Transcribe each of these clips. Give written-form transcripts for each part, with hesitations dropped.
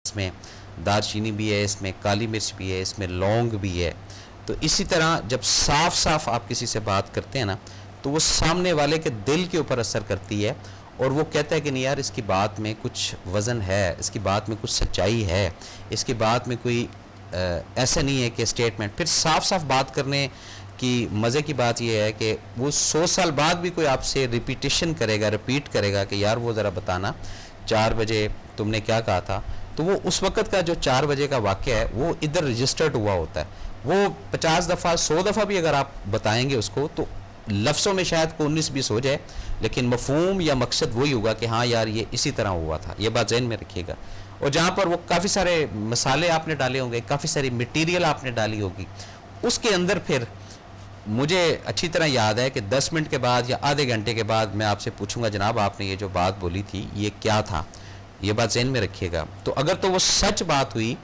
اس میں دار چینی بھی ہے، اس میں کالی مرچ بھی ہے، اس میں لونگ بھی ہے. تو اسی طرح جب صاف صاف آپ کسی سے بات کرتے ہیں نا تو وہ سامنے والے کے دل کے اوپر اثر کرتی ہے، اور وہ کہتا ہے کہ نہیں یار اس کی بات میں کچھ وزن ہے، اس کی بات میں کچھ سچائی ہے، اس کی بات میں کوئی ایسا نہیں ہے کہ اسٹیٹمنٹ. پھر صاف صاف بات کرنے کی مزے کی بات یہ ہے کہ وہ 100 سال بعد بھی کوئی آپ سے ریپیٹ کرے گا کہ یار وہ ذرا بتانا 4 بجے تم نے کیا کہا تھا. تو وہ اس وقت کا جو 4 بجے کا واقعہ ہے وہ ادھر رجسٹرڈ ہوا ہوتا ہے. وہ 50 دفعہ 100 دفعہ بھی اگر آپ بتائیں گے اس کو تو لفظوں میں شاید کو 19-20 ہو جائے، لیکن مفہوم یا مقصد وہی ہوگا کہ ہاں یار یہ اسی طرح ہوا تھا. یہ بات ذہن میں رکھیے گا. اور جہاں پر وہ کافی سارے مسالے آپ نے ڈالے ہوں گے، کافی ساری مٹیریل آپ نے ڈالی ہوگی، اس کے اندر پھر مجھے اچھی طرح یاد ہے کہ 10 منٹ کے بعد یا آدھے گھنٹے کے بعد میں آپ سے پوچھوں گا جناب آپ نے یہ جو بات بولی تھی یہ کیا تھا. یہ بات ذہن میں رکھیے گا. تو اگر تو وہ سچ بات ہوئی،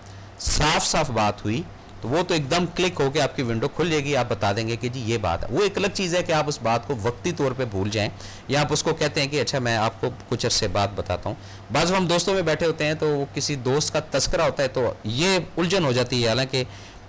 صاف صاف بات ہوئی، تو وہ تو ایک دم کلک ہو کے آپ کی ونڈو کھل جائے گی، آپ بتا دیں گے کہ جی یہ بات ہے. وہ ایک الگ چیز ہے کہ آپ اس بات کو وقتی طور پہ بھول جائیں، یا آپ اس کو کہتے ہیں کہ اچھا میں آپ کو کچھ عرصے بات بتاتا ہوں. بعض ہم دوستوں میں بیٹھے ہوتے ہیں تو وہ کسی دوست کا تذکرہ ہوتا ہے تو یہ الجھن ہو جاتی ہے، حالانکہ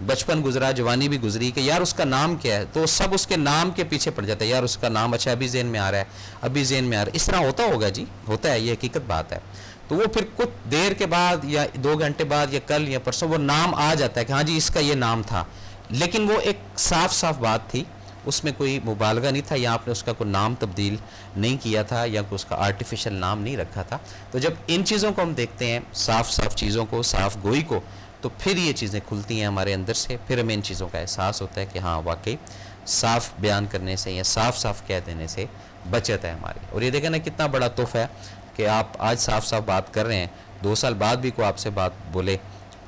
بچپن گزرا، جوانی بھی گزری، کہ یار اس کا نام کیا ہے، تو سب اس کے نام کے پیچھے پڑ جاتا ہے. یار اس کا نام اچھا ابھی ذہن میں آ رہا ہے، ابھی ذہن میں آ رہا ہے. اس طرح ہوتا ہوگا جی، ہوتا ہے، یہ حقیقت بات ہے. تو وہ پھر کچھ دیر کے بعد یا 2 گھنٹے بعد یا کل یا پرسوں وہ نام آ جاتا ہے کہ ہاں جی اس کا یہ نام تھا، لیکن وہ ایک صاف صاف بات تھی، اس میں کوئی مبالغہ نہیں تھا، یا آپ نے اس کا کوئی نام تبدیل نہیں کیا تھا، یا کوئی اس کا آرٹیفیشل نام نہیں رکھا تھا. تو جب ان چیزوں کو ہم دیکھتے ہیں، صاف صاف چیزوں کو، صاف گوئی کو، تو پھر یہ چیزیں کھلتی ہیں ہمارے اندر سے. پھر ہمیں ان چیزوں کا احساس ہوتا ہے کہ ہاں واقعی صاف بیان کرنے سے یا صاف صاف کہہ دینے سے بچت ہے ہماری. اور یہ دیکھیں نا کتنا بڑا تحفہ ہے کہ آپ آج صاف صاف بات کر رہے ہیں، 2 سال بعد بھی کوئی آپ سے بات بولے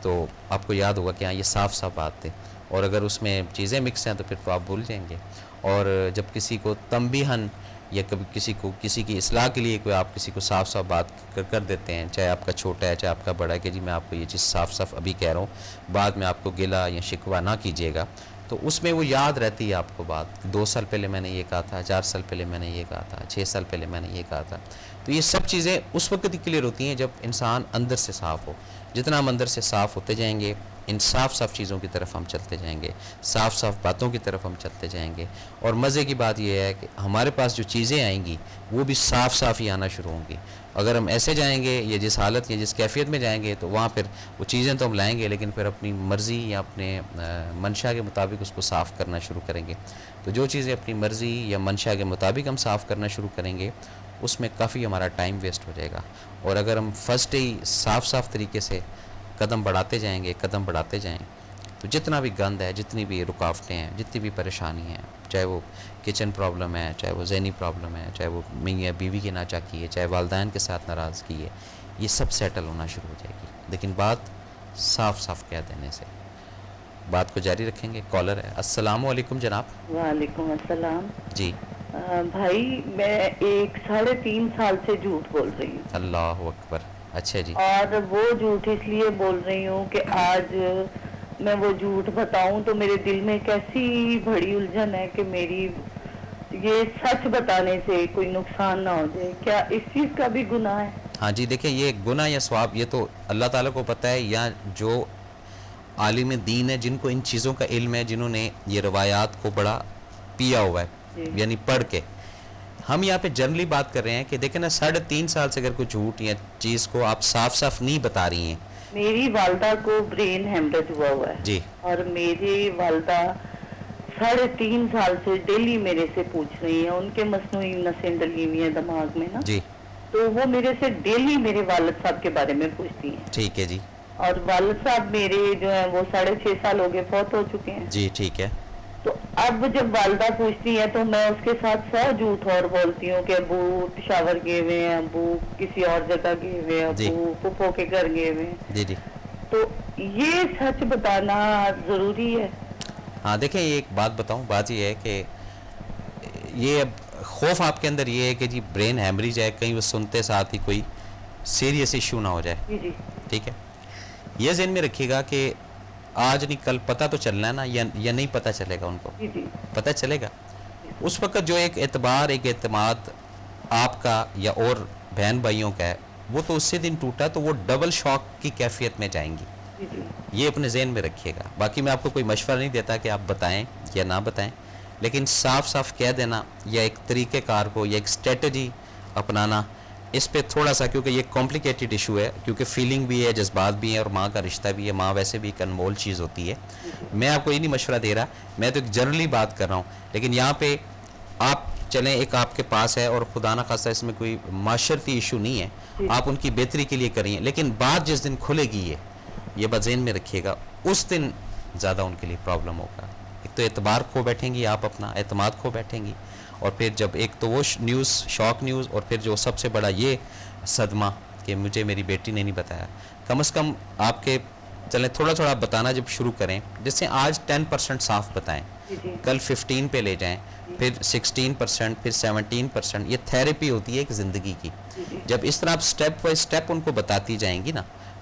تو آپ کو یاد ہوگا کہ ہاں یہ صاف صاف بات تھی. اور اگر اس میں چیزیں مکس ہیں تو پھر تو آپ بھول جائیں گے. اور جب کسی کو تنبیہاً یا کبھی کسی کی اصلاح کے لیے کوئی آپ کسی کو صاف صاف بات کر دیتے ہیں، چاہے آپ کا چھوٹا ہے چاہے آپ کا بڑا ہے، کہ جی میں آپ کو یہ چیز صاف صاف ابھی کہہ رہا ہوں، بعد میں آپ کو گلا یا شکوہ نہ کیجیے گا، تو اس میں وہ یاد رہتی ہے آپ کو بات. 2 سال پہلے میں نے یہ کہا تھا، 4 سال پہلے میں نے یہ کہا تھا، 6 سال پہلے میں نے یہ کہا تھا. تو یہ سب چیزیں اس وقت ہی کلیئر ہوتی ہیں جب انسان اندر سے صاف ہو. جتنا ہم اندر سے صاف ہوتے جائیں گے، ان صاف صاف چیزوں کی طرف ہم چلتے جائیں گے، صاف صاف باتوں کی طرف ہم چلتے جائیں گے. اور مزے کی بات یہ ہے کہ ہمارے پاس جو چیزیں آئیں گی وہ بھی صاف صاف ہی آنا شروع ہوں گی. اگر ہم ایسے جائیں گے یا جس حالت یا جس کیفیت میں جائیں گے تو وہاں پھر وہ چیزیں تو ہم لائیں گے، لیکن پھر اپنی مرضی یا اپنے منشا کے مطابق اس کو صاف کرنا شروع کریں گے. تو جو چیزیں اپنی مرضی یا منشا کے مطابق ہم صاف کرنا شروع کریں گے اس میں کافی ہمارا ٹائم ویسٹ ہو جائے گا. اور اگر ہم فرسٹ ہی صاف صاف طریقے سے قدم بڑھاتے جائیں گے، قدم بڑھاتے جائیں، تو جتنا بھی گند ہے، جتنی بھی رکاوٹیں ہیں، جتنی بھی پریشانی ہیں، چاہے وہ کچن پرابلم ہے، چاہے وہ ذہنی پرابلم ہے، چاہے وہ میاں بیوی کی ناچاکی ہے، چاہے والدین کے ساتھ ناراضگی ہے، یہ سب سیٹل ہونا شروع ہو جائے گی. لیکن بات صاف صاف کہہ دینے سے. بات کو جاری رکھیں گے. کالر ہے. السلام علیکم جناب. وعلیکم السلام. جی بھائی میں 3.5 سال سے جھوٹ بول رہی ہوں. اللہ اکبر. اچھا جی. اور وہ جھوٹ اس لیے بول رہی ہوں کہ آج میں وہ جھوٹ بتاؤں تو میرے دل میں کیسی بڑی الجھن ہے کہ میری یہ سچ بتانے سے کوئی نقصان نہ ہو جائے. کیا اس چیز کا بھی گناہ ہے؟ ہاں جی دیکھیں یہ گناہ یا ثواب یہ تو اللہ تعالیٰ کو پتہ ہے، یا جو عالم دین ہے جن کو ان چیزوں کا علم ہے، جنہوں نے یہ روایات کو بڑا پیا ہوا ہے، جی یعنی پڑھ کے. ہم یہاں پہ جنرلی بات کر رہے ہیں کہ دیکھیں نا 3.5 سال سے اگر کوئی جھوٹ یا چیز کو آپ صاف صاف نہیں بتا رہی ہیں. میری والدہ کو برین ہیمریج ہوا ہے جی اور میری والدہ 3.5 سال سے ڈیلی میرے سے پوچھ رہی ہیں. ان کے مصنوعی نسیں ڈلی ہوئی ہیں دماغ میں نا، جی تو وہ میرے سے ڈیلی میرے والد صاحب کے بارے میں پوچھتی ہیں. ٹھیک ہے جی. اور والد صاحب میرے جو ہیں وہ 6.5 سال ہو گئے فوت ہو چکے ہیں. جی ٹھیک ہے. تو اب جب والدہ پوچھتی ہیں تو میں اس کے ساتھ 100 جھوٹ اور بولتی ہوں کہ ابو پشاور گئے ہوئے ہیں، ابو کسی اور جگہ گئے ہوئے ہیں، جی ابو پھپھو کے گھر گئے ہوئے ہیں. جی جی. تو یہ سچ بتانا ضروری ہے؟ ہاں دیکھیں یہ ایک بات بتاؤں، بات یہ ہے کہ یہ اب خوف آپ کے اندر یہ ہے کہ جی برین ہیمریج ہے، کہیں وہ سنتے ساتھ ہی کوئی سیریس ایشو نہ ہو جائے. جی جی ٹھیک ہے. یہ ذہن میں رکھیے گا کہ آج نہیں کل پتہ تو چلنا ہے نا، یا نہیں پتہ چلے گا ان کو؟ جی جی پتہ چلے گا. اس وقت جو ایک اعتبار ایک اعتماد آپ کا یا اور بہن بھائیوں کا ہے وہ تو اسی دن ٹوٹا تو وہ ڈبل شاک کی کیفیت میں جائیں گی. یہ اپنے ذہن میں رکھیے گا. باقی میں آپ کو کوئی مشورہ نہیں دیتا کہ آپ بتائیں یا نہ بتائیں, لیکن صاف صاف کہہ دینا یا ایک طریقہ کار کو یا ایک اسٹریٹجی اپنانا, اس پہ تھوڑا سا, کیونکہ یہ کمپلیکیٹڈ ایشو ہے, کیونکہ فیلنگ بھی ہے, جذبات بھی ہیں, اور ماں کا رشتہ بھی ہے. ماں ویسے بھی ایک انمول چیز ہوتی ہے. میں آپ کو یہ نہیں مشورہ دے رہا, میں تو ایک جنرلی بات کر رہا ہوں. لیکن یہاں پہ آپ چلیں, ایک آپ کے پاس ہے اور خدا نہ خواستہ اس میں کوئی معاشرتی ایشو نہیں ہے, آپ ان کی بہتری کے لیے کریں, لیکن بات جس دن کھلے گی یہ بات ذہن میں رکھیے گا, اس دن زیادہ ان کے لیے پرابلم ہوگا. ایک تو اعتبار کھو بیٹھیں گی آپ, اپنا اعتماد کھو بیٹھیں گی, اور پھر جب ایک تو وہ نیوز, شاک نیوز, اور پھر جو سب سے بڑا یہ صدمہ کہ مجھے میری بیٹی نے نہیں بتایا. کم از کم آپ کے چلیں تھوڑا تھوڑا بتانا جب شروع کریں, جس سے آج 10% صاف بتائیں, کل 15 پہ لے جائیں, پھر 16%, پھر 17%. یہ تھیراپی ہوتی ہے ایک زندگی کی. جب اس طرح آپ سٹیپ بائی سٹیپ ان کو بتاتی جائیں گی نا,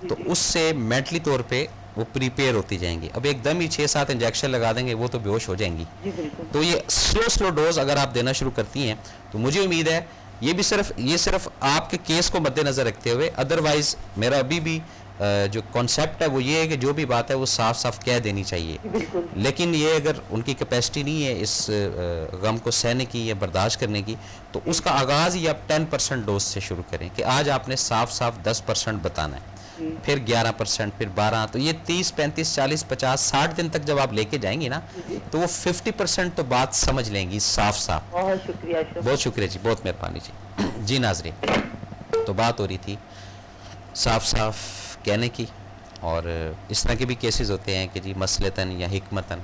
تو اس سے مینٹلی طور پہ وہ پریپیئر ہوتی جائیں گی. اب ایک دم ہی 6-7 انجیکشن لگا دیں گے, وہ تو بے ہوش ہو جائیں گی. تو یہ سلو ڈوز اگر آپ دینا شروع کرتی ہیں تو مجھے امید ہے یہ صرف آپ کے کیس کو مد نظر رکھتے ہوئے, ادروائز میرا ابھی بھی جو کانسیپٹ ہے وہ یہ ہے کہ جو بھی بات ہے وہ صاف صاف کہہ دینی چاہیے. لیکن یہ اگر ان کی کیپیسٹی نہیں ہے اس غم کو سہنے کی یا برداشت کرنے کی, تو اس کا آغاز ہی آپ 10% ڈوز سے شروع کریں کہ آج آپ نے صاف صاف 10% بتانا ہے, پھر 11%, پھر 12%. تو یہ 30, 35, 40, 50, 60 دن تک جب آپ لے کے جائیں گی نا, تو وہ 50% تو بات سمجھ لیں گی صاف صاف. بہت شکریہ. بہت شکریہ جی, بہت مہربانی جی. جی ناظرین, تو بات ہو رہی تھی صاف صاف کہنے کی, اور اس طرح کے بھی کیسز ہوتے ہیں کہ جی مسلتاً یا حکمتاً,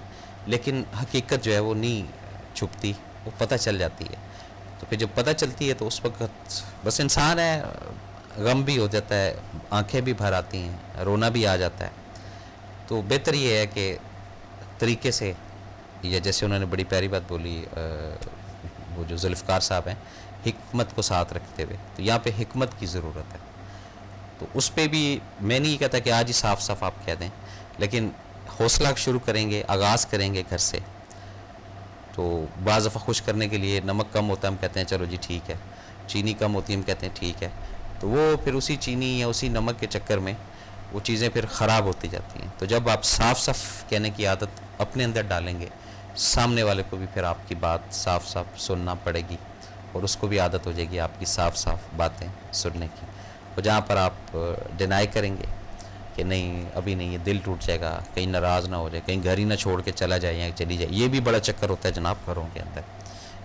لیکن حقیقت جو ہے وہ نہیں چھپتی, وہ پتہ چل جاتی ہے. تو پھر جب پتہ چلتی ہے تو اس وقت بس انسان ہے, غم بھی ہو جاتا ہے, آنکھیں بھی بھر آتی ہیں, رونا بھی آ جاتا ہے. تو بہتر یہ ہے کہ طریقے سے, یا جیسے انہوں نے بڑی پیاری بات بولی وہ جو ذوالفقار صاحب ہیں, حکمت کو ساتھ رکھتے ہوئے, تو یہاں پہ حکمت کی ضرورت ہے. تو اس پہ بھی میں نہیں کہتا کہ آج ہی صاف صاف آپ کہہ دیں, لیکن حوصلہ شروع کریں گے, آغاز کریں گے گھر سے. تو بعض دفعہ خوش کرنے کے لیے نمک کم ہوتا ہے, ہم کہتے ہیں چلو جی ٹھیک ہے, چینی کم ہوتی ہے, ہم کہتے ہیں ٹھیک ہے. تو وہ پھر اسی چینی یا اسی نمک کے چکر میں وہ چیزیں پھر خراب ہوتی جاتی ہیں. تو جب آپ صاف صاف کہنے کی عادت اپنے اندر ڈالیں گے, سامنے والے کو بھی پھر آپ کی بات صاف صاف سننا پڑے گی, اور اس کو بھی عادت ہو جائے گی آپ کی صاف صاف باتیں سننے کی. اور جہاں پر آپ ڈینائی کریں گے کہ نہیں ابھی نہیں, یہ دل ٹوٹ جائے گا, کہیں ناراض نہ ہو جائے, کہیں گھر ہی نہ چھوڑ کے چلا جائے یا چلی جائے, یہ بھی بڑا چکر ہوتا ہے جناب گھروں کے اندر.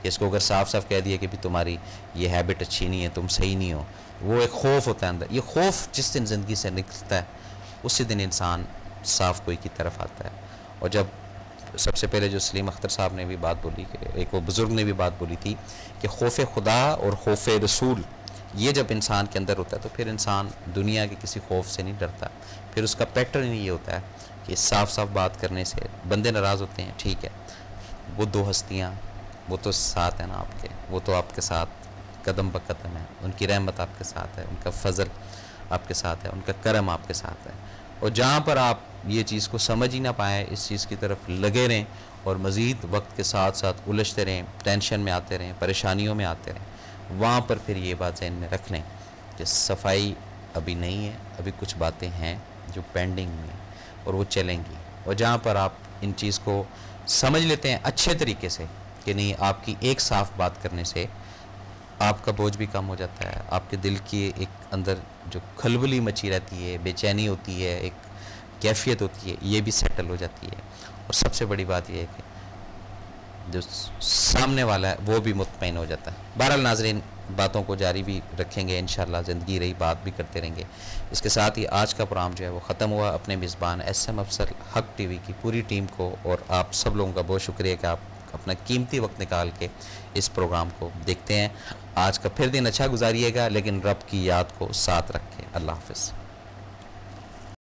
کہ اس کو اگر صاف صاف کہہ دیا کہ بھی تمہاری یہ ہیبٹ اچھی نہیں ہے, تم صحیح نہیں ہو, وہ ایک خوف ہوتا ہے اندر. یہ خوف جس دن زندگی سے نکلتا ہے, اسی دن انسان صاف کوئی کی طرف آتا ہے. اور جب سب سے پہلے جو سلیم اختر صاحب نے بھی بات بولی, کہ ایک وہ بزرگ نے بھی بات بولی تھی کہ خوف خدا اور خوف رسول, یہ جب انسان کے اندر ہوتا ہے تو پھر انسان دنیا کے کسی خوف سے نہیں ڈرتا. پھر اس کا پیٹرن یہ ہوتا ہے کہ صاف صاف بات کرنے سے بندے ناراض ہوتے ہیں, ٹھیک ہے, وہ دو ہستیاں وہ تو ساتھ ہیں نا آپ کے, وہ تو آپ کے ساتھ قدم بہ قدم ہے, ان کی رحمت آپ کے ساتھ ہے, ان کا فضل آپ کے ساتھ ہے, ان کا کرم آپ کے ساتھ ہے. اور جہاں پر آپ یہ چیز کو سمجھ ہی نہ پائیں, اس چیز کی طرف لگے رہیں اور مزید وقت کے ساتھ ساتھ الجھتے رہیں, ٹینشن میں آتے رہیں, پریشانیوں میں آتے رہیں, وہاں پر پھر یہ بات ذہن میں رکھ لیں کہ صفائی ابھی نہیں ہے, ابھی کچھ باتیں ہیں جو پینڈنگ میں ہیں, اور وہ چلیں گی. اور جہاں پر آپ ان چیز کو سمجھ لیتے ہیں اچھے طریقے سے کہ نہیں, آپ کی ایک صاف بات کرنے سے آپ کا بوجھ بھی کم ہو جاتا ہے, آپ کے دل کی ایک اندر جو کھلبلی مچی رہتی ہے, بے چینی ہوتی ہے, ایک کیفیت ہوتی ہے, یہ بھی سیٹل ہو جاتی ہے. اور سب سے بڑی بات یہ ہے کہ جو سامنے والا ہے وہ بھی مطمئن ہو جاتا ہے. بہرحال ناظرین, باتوں کو جاری بھی رکھیں گے انشاءاللہ, زندگی رہی بات بھی کرتے رہیں گے. اس کے ساتھ ہی آج کا پروگرام جو ہے وہ ختم ہوا. اپنے میزبان ایس ایم افسر حق ٹی وی کی پوری ٹیم کو اور آپ سب لوگوں کا بہت شکریہ کہ آپ اپنا قیمتی وقت نکال کے اس پروگرام کو دیکھتے ہیں. آج کا پھر دن اچھا گزاریے گا, لیکن رب کی یاد کو ساتھ رکھیں. اللہ حافظ.